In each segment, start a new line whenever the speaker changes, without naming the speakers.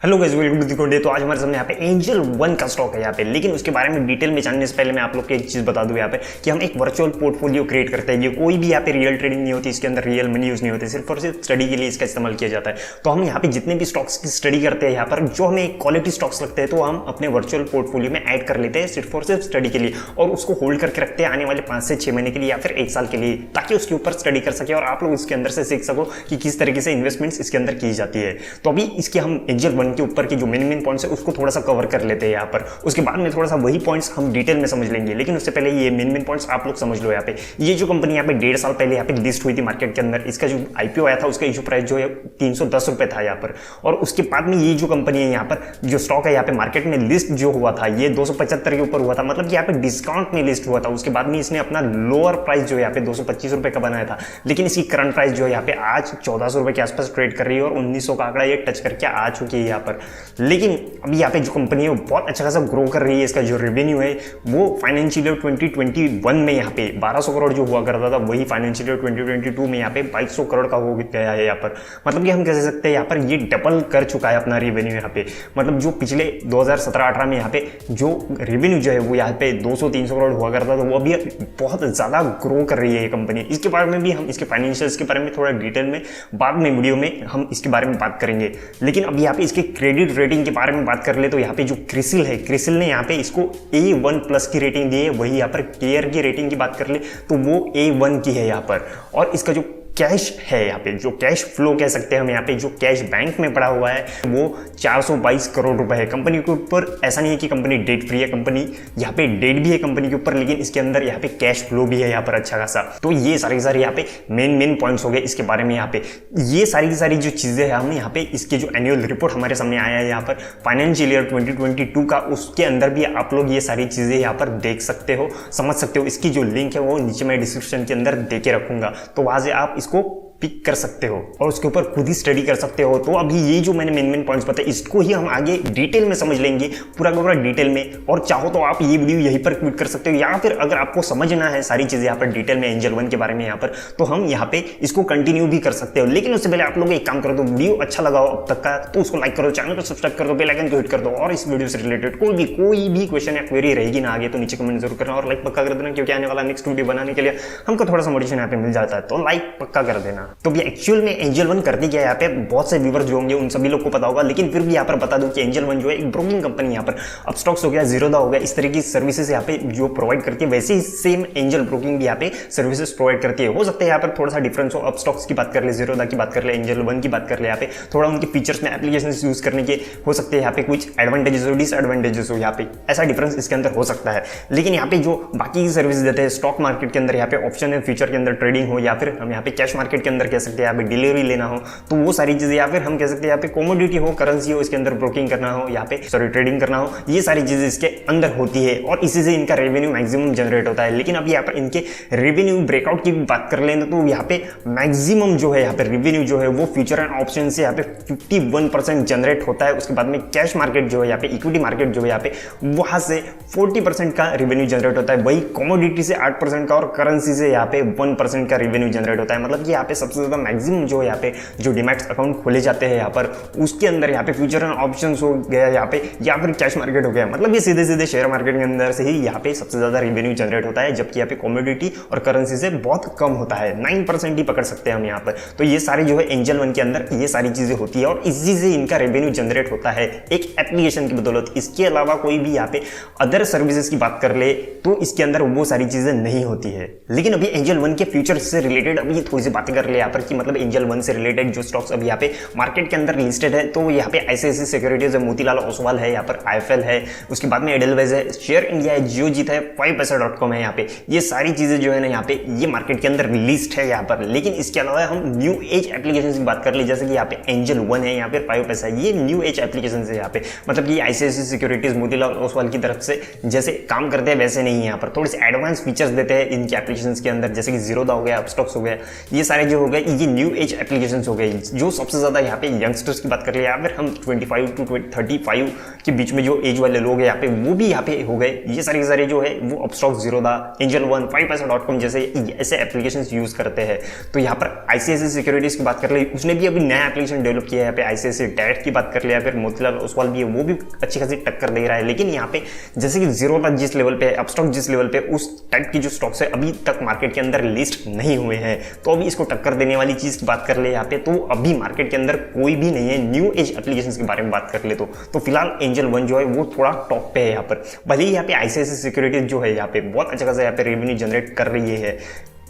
Hello guys, welcome to the कोडे। तो आज हमारे सामने यहाँ पे एंजल वन का स्टॉक है यहाँ पे, लेकिन उसके बारे में डिटेल में जानने से पहले मैं आप लोग को एक चीज बता दूं यहाँ पे कि हम एक वर्चुअल पोर्टफोलियो क्रिएट करते हैं। ये कोई भी यहाँ पे रियल ट्रेडिंग नहीं होती, इसके अंदर रियल मनी यूज नहीं होती, सिर्फ और सिर्फ स्टडी के लिए इसका इस्तेमाल किया जाता है। तो हम यहाँ पे जितने भी स्टॉक्स की स्टडी करते हैं यहाँ पर, जो हमें क्वालिटी स्टॉक्स लगते हैं तो हम अपने वर्चुअल पोर्टफोलियो में ऐड कर लेते हैं सिर्फ और सिर्फ स्टडी के लिए, और उसको होल्ड करके रखते हैं आने वाले 5 से 6 महीने के लिए या फिर 1 साल के लिए, ताकि उसके ऊपर स्टडी कर सके और आप लोग इसके अंदर से सीख सको कि किस तरीके से इन्वेस्टमेंट्स इसके अंदर की जाती है। तो अभी इसके हम एंजल वन के ऊपर की जो मेन पॉइंट्स है उसको थोड़ा सा कवर कर लेते हैं यहाँ पर। उसके बाद में थोड़ा सा वही पॉइंट्स हम डिटेल में समझ लेंगे, लेकिन उससे पहले ये मेन पॉइंट्स आप लोग समझ लो। यहाँ पे ये जो कंपनी यहाँ पे 1.5 साल पहले यहाँ पे लिस्ट हुई थी मार्केट के अंदर, इसका जो आईपीओ आया था उसका इशू प्राइस जो है 310 रुपए था यहाँ पर। और उसके बाद में ये जो कंपनी है यहाँ पर, जो स्टॉक है यहाँ पे मार्केट में लिस्ट जो हुआ था ये 275 के ऊपर हुआ था, मतलब यहाँ पे डिस्काउंट में लिस्ट हुआ था। उसके बाद में इसने अपना लोअर प्राइस जो यहाँ पे 225 रुपए का बनाया था, लेकिन इसकी करंट प्राइस जो है यहाँ पे आज 1400 रुपए के आसपास ट्रेड कर रही है और 1900 का आंकड़ा ये टच करके आ चुकी है यहाँ पर। लेकिन अभी यहाँ पे जो कंपनी है वो बहुत अच्छा खासा ग्रो कर रही है। इसका जो रेवेन्यू है वो फाइनेंशियल ईयर 2021 में यहाँ पे 1200 करोड़ जो हुआ करता था, वही फाइनेंशियल ईयर 2022 में यहाँ पे 2200 करोड़ का हो गया है यहाँ पर। मतलब कि हम कह सकते हैं यहाँ पर ये डबल कर चुका है अपना रेवेन्यू यहाँ पे। मतलब जो पिछले 2017-18 में यहाँ पे जो रेवेन्यू जो है वो यहाँ पे 200-300 करोड़ हुआ करता था, वो अभी बहुत ज़्यादा ग्रो कर रही है ये कंपनी। इसके बारे में भी हम इसके फाइनेंशियल्स के बारे में थोड़ा डिटेल में बाद में वीडियो में हम इसके बारे में बात करेंगे। लेकिन अब यहाँ पे इसके क्रेडिट रेटिंग के बारे में बात कर ले तो यहाँ पे जो क्रिसिल है, क्रिसिल ने यहाँ पे इसको A1+ की रेटिंग दी है। वही यहाँ पर केयर की रेटिंग की बात कर ले तो वो A1 की है यहाँ पर। और इसका जो कैश है यहाँ पे, जो कैश फ्लो कह सकते हैं हम यहाँ पे, जो कैश बैंक में पड़ा हुआ है वो 422 करोड़ रुपए है कंपनी के ऊपर। ऐसा नहीं है कि कंपनी डेट फ्री है, कंपनी यहाँ पे डेट भी है कंपनी के ऊपर, लेकिन इसके अंदर यहाँ पे कैश फ्लो भी है यहाँ पर अच्छा खासा। तो ये सारी यहाँ पे मेन पॉइंट्स हो गए इसके बारे में। यहाँ पे ये सारी जो चीजें हैं हम यहाँ पे इसके जो एनुअल रिपोर्ट हमारे सामने आया है यहाँ पर फाइनेंशियल ईयर 2022 का, उसके अंदर भी आप लोग ये सारी चीजें यहाँ पर देख सकते हो, समझ सकते हो। इसकी जो लिंक है वो नीचे मैं डिस्क्रिप्शन के अंदर दे के रखूंगा, तो वहां से आप इसको पिक कर सकते हो और उसके ऊपर खुद ही स्टडी कर सकते हो। तो अभी ये जो मैंने मेन पॉइंट्स बताए इसको ही हम आगे डिटेल में समझ लेंगे, पूरा का पूरा डिटेल में। और चाहो तो आप ये वीडियो यहीं पर क्विट कर सकते हो, या फिर अगर आपको समझना है सारी चीजें यहाँ पर डिटेल में एंजल वन के बारे में यहाँ पर, तो हम यहाँ पे इसको कंटिन्यू भी कर सकते हो। लेकिन उससे पहले आप लोग एक काम करो, तो वीडियो अच्छा लगा हो अब तक का तो उसको लाइक करो, चैनल को सब्सक्राइब कर दो, बेल आइकन को हिट कर दो। और इस वीडियो से रिलेटेड कोई भी क्वेश्चन या क्वेरी रहेगी ना आगे, तो नीचे कमेंट जरूर करना और लाइक पक्का कर देना, क्योंकि आने वाला नेक्स्ट वीडियो बनाने के लिए हमको थोड़ा सा मोटिवेशन यहाँ पे मिल जाता है। तो लाइक पक्का कर देना। तो एक्चुअल में एंजल वन करती क्या है यहाँ पे, बहुत से व्यूअर्स जो होंगे उन सभी लोग को पता होगा, लेकिन फिर भी यहाँ पर बता दूं कि एंजल वन जो है एक ब्रोकिंग कंपनी यहाँ पर अपस्टॉक्स हो गया, जीरोधा हो गया, इस तरह की सर्विसेज यहाँ पे जो प्रोवाइड करती है, वैसे ही सेम एंजल ब्रोकिंग भी यहाँ पे सर्विसेज प्रोवाइड करती है। हो सकता है यहाँ पर थोड़ा सा डिफरेंस हो, अपस्टॉक्स की बात कर ले, जीरोधा की बात कर ले, एंजल वन की बात कर ले, यहाँ पे थोड़ा उनके फीचर्स में एप्लीकेशन यूज करने के हो सकते हैं यहाँ पे कुछ एडवांटेजेस हो, डिसएडवांटेजेस हो, यहाँ पे ऐसा डिफरेंस इसके अंदर हो सकता है। लेकिन यहाँ पे जो बाकी की सर्विस देते हैं स्टॉक मार्केट के अंदर, यहाँ पे ऑप्शन एंड फ्यूचर के अंदर ट्रेडिंग हो, या फिर हम यहाँ पे कैश मार्केट के अंदर कह सकते हैं यहाँ पे डिलीवरी लेना हो, तो वो सारी चीजें, या फिर हम कह सकते हैं यहाँ पे कमोडिटी हो, करेंसी हो, इसके अंदर ब्रोकिंग करना हो, यहाँ पे ट्रेडिंग करना हो, ये सारी चीजें इसके अंदर होती है और इसी से इनका रेवेन्यू मैक्सिमम जनरेट होता है। लेकिन अब यहाँ पर इनके रेवेन्यू ब्रेकआउट की बात कर लें तो यहाँ पे मैक्सिमम जो है यहाँ पे रेवेन्यू जो है वो फ्यूचर एंड ऑप्शन से यहाँ पे 51% जनरेट होता है। उसके बाद में कैश मार्केट जो है यहाँ पे, इक्विटी मार्केट जो है यहाँ पे, वहां से 40% का रेवेन्यू जनरेट होता है। वही कमोडिटी से 8% का और करेंसी से यहाँ पे 1% का रेवेन्यू जनरेट होता है। मतलब कि यहाँ पे सबसे ज्यादा मैक्सिमम जो है यहाँ पे जो डीमैट अकाउंट खोले जाते हैं यहाँ पर, उसके अंदर यहाँ पे फ्यूचर एंड ऑप्शंस हो गया यहाँ पे, या फिर कैश मार्केट हो गया। मतलब ये सीधे शेयर मार्केट के अंदर से ही यहाँ पे सबसे ज्यादा रेवेन्यू जनरेट होता है, जबकि यहाँ पे कमोडिटी और करेंसी से बहुत कम होता है, 9% ही पकड़ सकते हैं हम यहाँ पर। तो ये सारी जो है एंजल वन के अंदर ये सारी चीजें होती है और इसी से इनका रेवेन्यू जनरेट होता है एक एप्लीकेशन की बदौलत। इसके अलावा कोई भी यहाँ पे अदर सर्विसेज की बात कर ले तो इसके अंदर वो सारी चीजें नहीं होती है। लेकिन अभी एंजल वन के फ्यूचर से रिलेटेड अभी थोड़ी सी बातें कर ले यहाँ पर, कि मतलब एंजल वन से रिलेटेड जो स्टॉक्स अभी यहाँ पे मार्केट के अंदर लिस्टेड है, तो यहाँ पे आईसीआईसीआई सिक्योरिटीज है, मोतीलाल ओसवाल है, यहाँ पर आईएफएल है, उसके बाद में एडेलवाइज है, शेयर इंडिया है, जियोजीत है, 5paisa.com है। यहाँ पे ये सारी चीजें जो है ना यहाँ पे ये मार्केट के अंदर लिस्ट है यहाँ पर। लेकिन इसके अलावा हम न्यू एज एप्लीकेशन की बात कर ली, जैसे कि यहाँ पे एंजल वन है, यहाँ पे 5paisa, ये न्यू एज एप्लीकेशन है यहाँ पे। मतलब कि आईसीआईसीआई सिक्योरिटीज मोतीलाल ओसवाल की तरफ से जैसे काम करते हैं वैसे नहीं है यहाँ पर, थोड़े से एडवांस फीचर्स देते हैं इनके एप्लीकेशन के अंदर, जैसे कि जीरोधा हो गया, अपस्टॉक्स हो गया, ये सारे जो हो गए ये न्यू एज एप्लीकेशंस हो गए, जो सबसे ज़्यादा यहाँ पे यंगस्टर्स की बात कर ले, या फिर हम 25 टू 35 के बीच में जो एज वाले लोग हैं यहाँ पे, वो भी यहाँ पे हो गए। ये सारे जो है वो Upstox, Zerodha, angel one, 5paisa.com जैसे ऐसे एप्लीकेशंस यूज़ करते हैं। तो यहाँ पर ICICI सिक्योरिटीज़ की बात कर ले, उसने भी अभी नया एप्लीकेशन डेवलप किया है। यहाँ पे ICICI डायरेक्ट की बात कर लिया, फिर मोतीलाल ओसवाल भी है, वो भी अच्छी खासी टक्कर दे रहा है। लेकिन यहाँ पे जैसे कि ज़ीरोधा जिस लेवल पे है, अपस्टॉक जिस लेवल पे, उस टाइप की जो स्टॉक्स है अभी तक मार्केट के अंदर लिस्ट नहीं हुए हैं। तो अभी इसको टक्कर देने वाली चीज़ की बात कर ले यहाँ पे, तो अभी मार्केट के अंदर कोई भी नहीं है। न्यू एज एप्लीकेशंस के बारे में बात कर ले तो फिलहाल एंजल वन जो है वो थोड़ा टॉप पे है यहाँ पर। भले ही यहाँ पे ICICI सिक्योरिटीज जो है यहाँ पे बहुत अच्छा खासा यहाँ पे रेवेन्यू जनरेट कर रही है,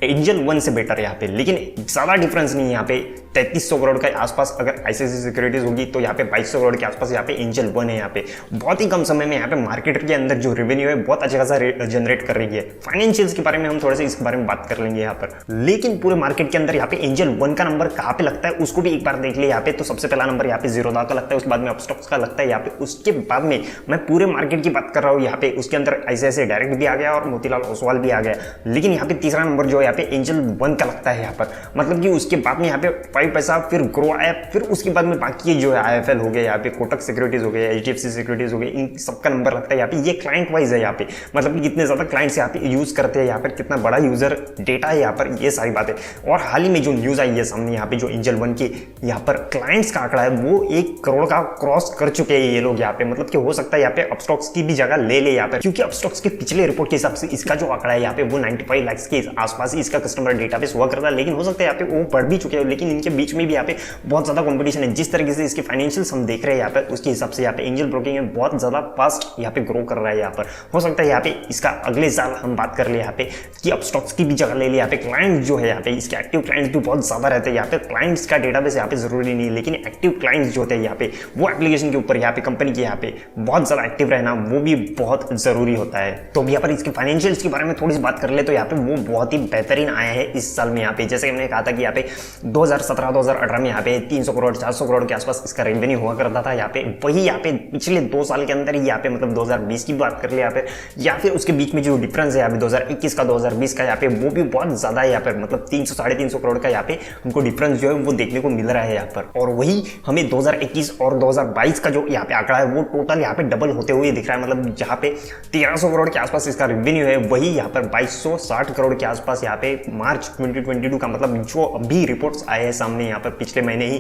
एंजल वन से बेटर है यहाँ पे, लेकिन ज़्यादा डिफरेंस नहीं है यहाँ पे। 3300 करोड़ के आसपास अगर ICICI सिक्योरिटीज होगी तो यहाँ पे 2200 करोड़ के आसपास यहाँ पे एंजल वन है। यहाँ पे बहुत ही कम समय में यहाँ पे मार्केट के अंदर जो रेवेन्यू है बहुत अच्छा खासा जनरेट कर रही है। फाइनेंशियल्स के बारे में हम थोड़े से इसके बारे में बात कर लेंगे यहाँ पर, लेकिन पूरे मार्केट के अंदर यहाँ पे एंजल वन का नंबर कहाँ पे लगता है उसको भी एक बार देख लिया यहाँ पे। तो सबसे पहला नंबर यहाँ पे ज़ीरोधा का लगता है, उसके बाद में अपस्टॉक्स का लगता है यहाँ पे, उसके बाद में मैं पूरे मार्केट की बात कर रहा हूँ यहाँ पे, उसके अंदर ICICI डायरेक्ट भी आ गया और मोतीलाल ओसवाल भी आ गया। लेकिन यहाँ पे तीसरा नंबर जो है यहाँ पे एंजल वन का लगता है यहाँ पर, मतलब कि उसके बाद में यहाँ पे 5paisa, फिर ग्रो आया, फिर उसके बाद में बाकी जो है IIFL हो गया, यहाँ पे कोटक सिक्योरिटीज हो गया, HDFC सिक्योरिटीज हो गई, इन सबका नंबर लगता है यहाँ पे। ये क्लाइंट वाइज है यहाँ पे, मतलब कि कितने ज्यादा क्लाइंट्स यहाँ पे यूज करते हैं, यहाँ पर कितना बड़ा यूजर डेटा है यहाँ पर, ये सारी बातें। और हाल ही में जो न्यूज आई है सामने यहाँ पे, जो एंजल वन के यहाँ पर क्लाइंट्स का आंकड़ा है वो 1 करोड़ का क्रॉस कर चुके हैं ये लोग यहाँ पे। मतलब कि हो सकता है यहाँ पे अपस्टॉक्स की भी जगह ले यहाँ पर, क्योंकि अपस्टॉक्स के पिछले रिपोर्ट के हिसाब से इसका जो आंकड़ा है यहाँ पे वो 95 लाख के आसपास ही इसका कस्टमर डेटाबेस हुआ करता है। लेकिन हो सकता है यहाँ पे वो बढ़ भी चुके हैं, लेकिन इनके बीच में भी यहाँ पे बहुत ज्यादा कंपटीशन है। जिस तरीके से इसके फाइनेंशियल्स हम देख रहे हैं यहाँ पे, उसके हिसाब से यहाँ पे एंजल ब्रोकिंग में बहुत ज्यादा फास्ट यहाँ पे ग्रो कर रहा है यहाँ पर। हो सकता है यहाँ पे इसका अगले साल हम बात कर ले यहाँ पे कि अपस्टॉक्स की भी जगह ले ले यहाँ पे। क्लाइंट जो है यहाँ पे, इसके एक्टिव क्लाइंट्स भी बहुत ज्यादा रहते हैं यहाँ पे। क्लाइंट्स का डेटाबेस यहाँ पे जरूरी नहीं है, लेकिन एक्टिव क्लाइंट्स जो होते हैं यहाँ पे, वो एप्लीकेशन के ऊपर यहाँ पे कंपनी के यहाँ पे बहुत ज्यादा एक्टिव रहना वो भी बहुत जरूरी होता है। तो यहाँ पर इसके फाइनेंशियल्स के बारे में थोड़ी सी बात कर ले तो यहाँ पे वो बहुत ही बेहतरीन आया है इस साल में यहाँ पे। जैसे हमने कहा था कि यहाँ पे 2017-2018 में यहाँ पे 300 करोड़ 400 करोड़ के आसपास इसका रेवेन्यू हुआ करता था यहाँ पे। वही यहाँ पे पिछले 2 साल के अंदर ही यहाँ पे, मतलब 2020 की बात कर ले यहाँ पे, या फिर उसके बीच में जो डिफरेंस है यहाँ पे 2021 का 2020 का यहाँ पे, वो भी बहुत ज्यादा है यहाँ पे। मतलब 300-350 करोड़ का यहाँ पे हमको डिफरेंस जो है वो देखने को मिल रहा है यहाँ पर। और वही हमें 2021 और 2022 का जो यहाँ पे आंकड़ा है वो टोटल यहाँ पे डबल होते हुए दिख रहा है। मतलब जहाँ पे 1300 करोड़ के आसपास इसका रेवेन्यू है, वही यहाँ पर 2260 करोड़ के आसपास यहाँ पे मार्च 2022 का, मतलब जो अभी रिपोर्ट्स आए हैं सामने यहाँ पर पिछले महीने ही,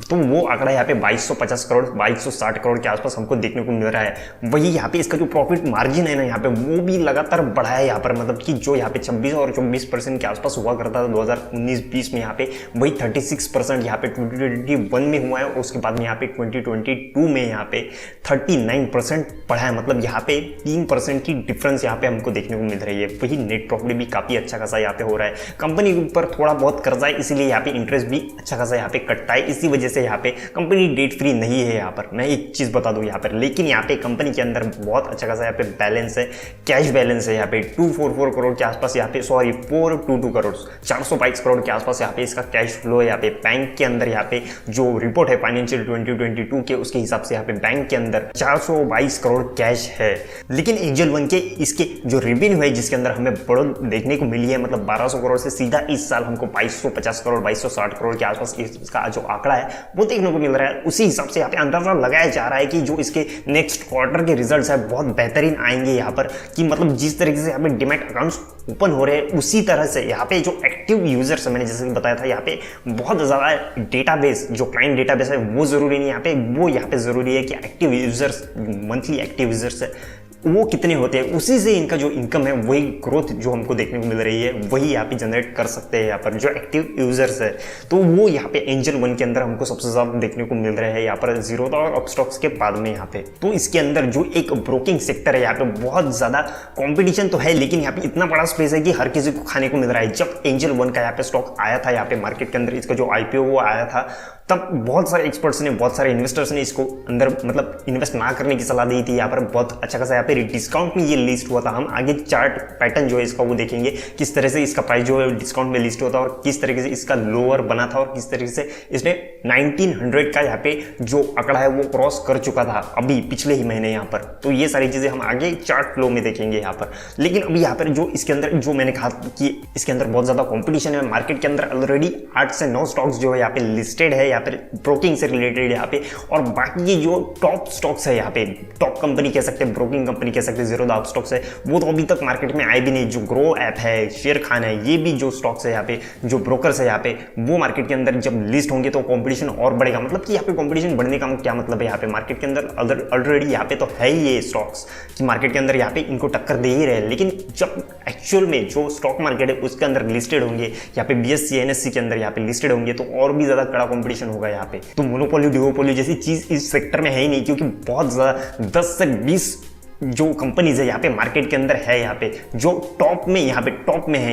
तो वो आंकड़ा यहाँ पे 2250 करोड़ 2260 करोड़ के आसपास हमको देखने को मिल रहा है। वही यहाँ पे इसका जो प्रॉफिट मार्जिन है ना यहाँ पे, वो भी लगातार बढ़ा है यहाँ पर। मतलब कि जो यहाँ पे 26 और 24% के आसपास हुआ करता था 2019-20 में यहाँ पे, वही 36% यहाँ पे 2021 में हुआ है। और उसके बाद में यहाँ पे 2022 में यहाँ पे 39% बढ़ा है। मतलब यहाँ पे 3% की डिफरेंस यहाँ पे हमको देखने को मिल रही है। वही नेट प्रॉफिट भी काफी अच्छा खासा यहाँ पे हो रहा है। कंपनी के ऊपर थोड़ा बहुत कर्जा है, इसीलिए यहाँ पे इंटरेस्ट भी अच्छा खासा यहाँ पे कटता है। इसी वजह से यहाँ पे कंपनी डेट फ्री नहीं है यहाँ पर। मैं एक चीज बता दूं यहाँ पर, लेकिन यहाँ पे कंपनी के अंदर बहुत अच्छा खासा यहाँ पे बैलेंस है, कैश बैलेंस है यहाँ पे 244 करोड़ के आसपास यहाँ पे, सॉरी 422 करोड़ 422 करोड़ के आसपास यहाँ पे इसका कैश फ्लो है यहाँ पे। बैंक के अंदर यहाँ पे जो रिपोर्ट है फाइनेंशियल 2022 के, उसके हिसाब से यहाँ पे बैंक के अंदर 422 करोड़ कैश है। लेकिन एंजल वन के इसके जो रेवेन्यू है जिसके अंदर हमें बढ़ोतरी देखने को मिली है, मतलब 1200 करोड़ से सीधा इस साल हमको 2250 करोड़ 2260 करोड़ के आसपास इसका जो आंकड़ा है वो देखने को मिल रहा है। उसी हिसाब से यहाँ पे अंदाजा लगाया जा रहा है कि जो इसके नेक्स्ट क्वार्टर के रिजल्ट्स है बहुत बेहतरीन आएंगे यहाँ पर। कि मतलब जिस तरीके से यहाँ पे डीमैट अकाउंट्स ओपन हो रहे हैं, उसी तरह से यहाँ पे जो एक्टिव यूजर्स है, मैंने जैसे कि बताया था यहाँ पे बहुत ज़्यादा डेटाबेस, जो क्लाइंट डेटाबेस है वो ज़रूरी नहीं यहाँ पे, वो यहाँ पे ज़रूरी है कि active users, monthly active users है वो कितने होते हैं, उसी से इनका जो इनकम है वही ग्रोथ जो हमको देखने को मिल रही है वही यहाँ पे जनरेट कर सकते हैं यहाँ पर जो एक्टिव यूजर्स है। तो वो यहाँ पे एंजल वन के अंदर हमको सबसे ज्यादा देखने को मिल रहे हैं यहाँ पर ज़ीरोधा और अपस्टॉक्स के बाद में यहाँ पे। तो इसके अंदर जो एक ब्रोकिंग सेक्टर है यहाँ पे बहुत ज्यादा कॉम्पिटिशन तो है, लेकिन यहाँ पे इतना बड़ा स्पेस है कि हर किसी को खाने को मिल रहा है। जब एंजल वन का यहाँ पे स्टॉक आया था यहाँ पे मार्केट के अंदर, इसका जो IPO वो आया था, तब बहुत सारे एक्सपर्ट्स ने, बहुत सारे इन्वेस्टर्स ने इसको अंदर मतलब इन्वेस्ट ना करने की सलाह दी थी। यहाँ पर बहुत अच्छा खासा यहाँ पे पे डिस्काउंट में ये लिस्ट हुआ था। हम आगे चार्ट पैटर्न जो है इसका वो देखेंगे, किस तरह से इसका प्राइस जो है डिस्काउंट में लिस्ट हुआ था और किस तरीके से इसका लोअर बना था और किस तरीके से इसने 1900 का यहाँ पे जो आंकड़ा है वो क्रॉस कर चुका था अभी पिछले ही महीने यहाँ पर। तो ये सारी चीजें हम आगे चार्ट फ्लो में देखेंगे यहाँ पर। लेकिन अभी यहाँ पर जो इसके अंदर जो मैंने कहा कि इसके अंदर बहुत ज्यादा कंपटीशन है मार्केट के अंदर, ऑलरेडी 8 से 9 स्टॉक्स जो है यहाँ पे लिस्टेड है यहाँ पे ब्रोकिंग से रिलेटेड यहाँ पे, और बाकी ये जो टॉप स्टॉक्स है यहाँ पे, टॉप कंपनी कह सकते हैं, ब्रोकिंग कंपनी कह सकते हैं, जीरो दाब स्टॉक्स है, वो तो अभी तक मार्केट में आए भी नहीं। जो ग्रो ऐप है, शेयर खान है, ये भी जो स्टॉक्स है यहाँ पे, जो ब्रोकर्स है यहाँ पे, वो मार्केट के अंदर जब लिस्ट होंगे तो कंपटीशन और बढ़ेगा। मतलब कि यहाँ पे कंपटीशन बढ़ने का क्या मतलब है, यहाँ पे मार्केट के अंदर ऑलरेडी यहाँ पे तो है ही ये स्टॉक्स कि मार्केट के अंदर यहाँ पे इनको टक्कर दे ही रहे, लेकिन जब एक्चुअल में जो स्टॉक मार्केट है उसके अंदर लिस्टेड होंगे, यहाँ पे BSE NSE के अंदर यहाँ पे लिस्टेड होंगे तो और भी ज्यादा कड़ा कंपटीशन होगा यहाँ पे। तो मोनोपोली डिओपोली जैसी चीज इस सेक्टर में है ही नहीं, क्योंकि बहुत ज्यादा 10 से 20 जो कंपनीज है यहाँ पे मार्केट के अंदर है, यहाँ पे जो टॉप में है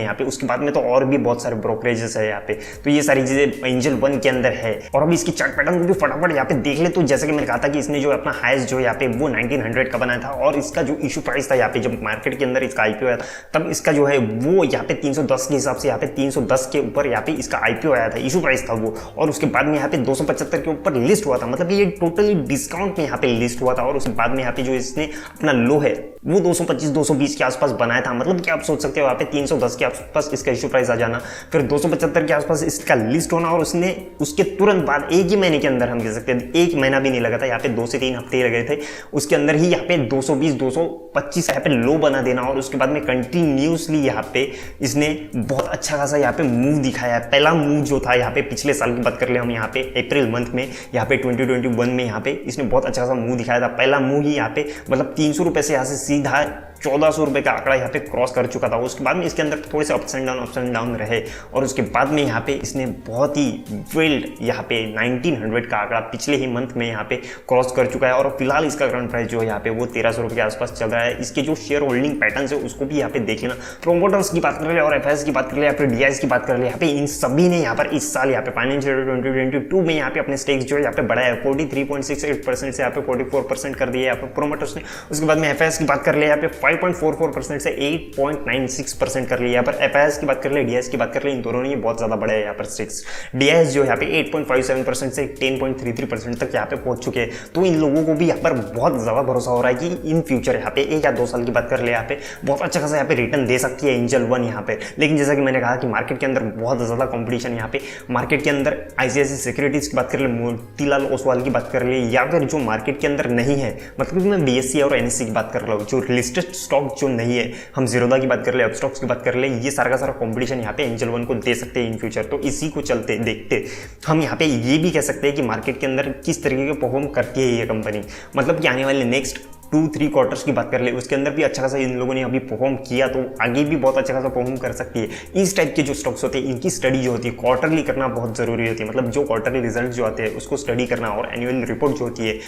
यहाँ पे, उसके बाद में तो और भी बहुत सारे ब्रोकरेजेस है यहाँ पे। तो ये सारी चीजें एंजल वन के अंदर है। और अभी इसकी चार्ट पैटर्न को भी फटाफट यहाँ पे देख ले। तो जैसे कि मैंने कहा था कि इसने जो अपना हाईएस्ट जो यहाँ पे वो 1900 का बनाया था, और इसका जो इशू प्राइस था यहाँ पे जब मार्केट के अंदर इसका IPO आया था तब इसका जो है वो यहाँ पे 310 के हिसाब से यहाँ पे 310 के ऊपर यहाँ पे इसका IPO आया था, इशू प्राइस था वो, और उसके बाद में यहाँ पे 275 के ऊपर लिस्ट हुआ था। मतलब ये टोटली डिस्काउंट में यहाँ पे लिस्ट हुआ था, और उसके बाद में यहाँ पे जो इसने अपना लो है वो 225-220 के आसपास बनाया था। मतलब कि आप सोच सकते हो यहाँ पे 310 के आसपास इसका इशू प्राइस आ जाना, फिर 275 के आसपास इसका लिस्ट होना, और उसने उसके तुरंत बाद एक ही महीने के अंदर, हम कह सकते हैं एक महीना भी नहीं लगा था, यहाँ पे 2 से 3 हफ्ते ही लगे थे, उसके अंदर ही यहाँ पे 220-225 यहाँ पे लो बना देना, और उसके बाद में कंटिन्यूसली यहाँ पे इसने बहुत अच्छा खासा यहाँ पे मूव दिखाया है। पहला मूव जो था यहाँ पे पिछले साल की बात कर ले हम, यहाँ पे अप्रैल मंथ में यहाँ पे 2021 में यहाँ पे इसने बहुत अच्छा खासा मूव दिखाया था। पहला मूव ही यहाँ पे मतलब 300 रुपए से यहाँ से सीधा 1400 रुपए का आंकड़ा यहाँ पे क्रॉस कर चुका था। उसके बाद में इसके अंदर थोड़े से अप्स एंड डाउन रहे, और उसके बाद में यहाँ पे इसने बहुत ही वेल्ड यहाँ पे 1900 का आंकड़ा पिछले ही मंथ में यहाँ पे क्रॉस कर चुका है, और फिलहाल इसका करंट प्राइस जो है यहाँ पे वो 1300 रुपए के आसपास चल रहा है। इसके जो शेयर होल्डिंग पैटर्न है उसको भी यहाँ पे देख लेना। प्रोमोटर्स की बात कर ले और FIs की बात कर ले या फिर DIs की बात कर ले, यहाँ पे इन सभी ने यहाँ पर इस साल यहाँ पे फाइनेंशियल 2022 में यहाँ पे अपने स्टेक्स जो है यहाँ पे बढ़ाया है 43.68% से यहाँ पे 44% कर दिया यहाँ पे प्रोमोटर्स ने। उसके बाद में FIs की बात कर ले यहाँ पे 5.44% से 8.96% कर लिया। यहाँ पर FIs की बात कर ले, DIs की बात कर ले, इन दोनों ने बहुत ज्यादा बढ़ाया है यहाँ पर स्टेक्स। DIs जो यहाँ पे 8.57% से 10.33% तक यहाँ पे पहुंच चुके हैं। तो इन लोगों को भी यहाँ पर बहुत ज्यादा भरोसा हो रहा है कि इन फ्यूचर यहाँ पे 1 या 2 साल की बात कर ले यहाँ पे बहुत अच्छा खासा यहाँ पे रिटर्न दे सकती है एंजल वन यहाँ पे। लेकिन जैसा कि मैंने कहा कि मार्केट के अंदर बहुत ज्यादा कॉम्पिटिशन यहाँ पे, मार्केट के अंदर ICICI सिक्योरिटीज की बात कर ले, मोतीलाल ओसवाल की बात कर ले, या फिर जो मार्केट के अंदर नहीं है, मतलब मैं BSE और NSE की बात कर रहा हूँ, जो लिस्टेड स्टॉक जो नहीं है, हम जीरोदा की बात कर ले, अपस्टॉक्स की बात कर ले, ये सारा का सारा कंपटीशन यहाँ पे एंजल वन को दे सकते हैं इन फ्यूचर। तो इसी को चलते देखते हम यहाँ पे ये भी कह सकते हैं कि मार्केट के अंदर किस तरीके के परफॉर्म करती है ये कंपनी। मतलब कि आने वाले नेक्स्ट 2-3 क्वार्टर्स की बात कर ले, उसके अंदर भी अच्छा खासा इन लोगों ने अभी परफॉर्म किया, तो आगे भी बहुत अच्छा खासा परफॉर्म कर सकती है। इस टाइप के जो स्टॉक्स होते हैं इनकी स्टडी जो होती है क्वार्टरली करना बहुत जरूरी होती है। मतलब जो क्वार्टरली रिजल्ट जो आते हैं उसको स्टडी करना, और एनुअल रिपोर्ट जो होती है,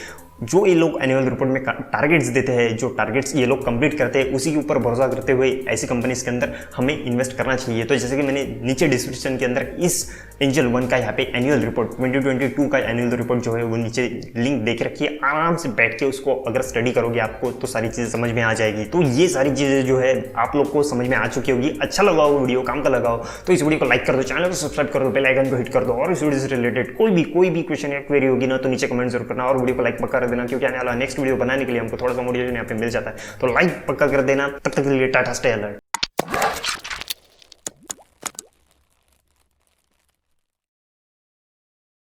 जो ये लोग एनुअल रिपोर्ट में टारगेट्स देते हैं, जो टारगेट्स ये लोग कंप्लीट करते हैं, उसी के ऊपर भरोसा करते हुए ऐसी कंपनीज के अंदर हमें इन्वेस्ट करना चाहिए। तो जैसे कि मैंने नीचे डिस्क्रिप्शन के अंदर इस एंजल वन का यहाँ पे एनुअल रिपोर्ट 2022 का एनुअल रिपोर्ट जो है वो नीचे लिंक देख रखी है, आराम से बैठ के उसको अगर स्टडी करोगे आपको तो सारी चीजें समझ में आ जाएगी। तो ये सारी चीजें जो है आप लोग को समझ में आ चुकी होगी। अच्छा लगा हो वीडियो, काम का लगा हो तो इस वीडियो को लाइक कर दो, चैनल को सब्सक्राइब कर दो, बेल आइकन को हिट कर दो, और इस वीडियो से रिलेटेड कोई भी क्वेश्चन या क्वेरी होगी ना तो नीचे कमेंट जरूर करना, और वीडियो को लाइक पक्का कर देना, क्योंकि आने वाला नेक्स्ट वीडियो बनाने के लिए हमको थोड़ा सा मोटिवेशन यहाँ पे मिल जाता है। तो लाइक पक्का कर देना। तब तक के लिए टाटा, स्टे अलर्ट।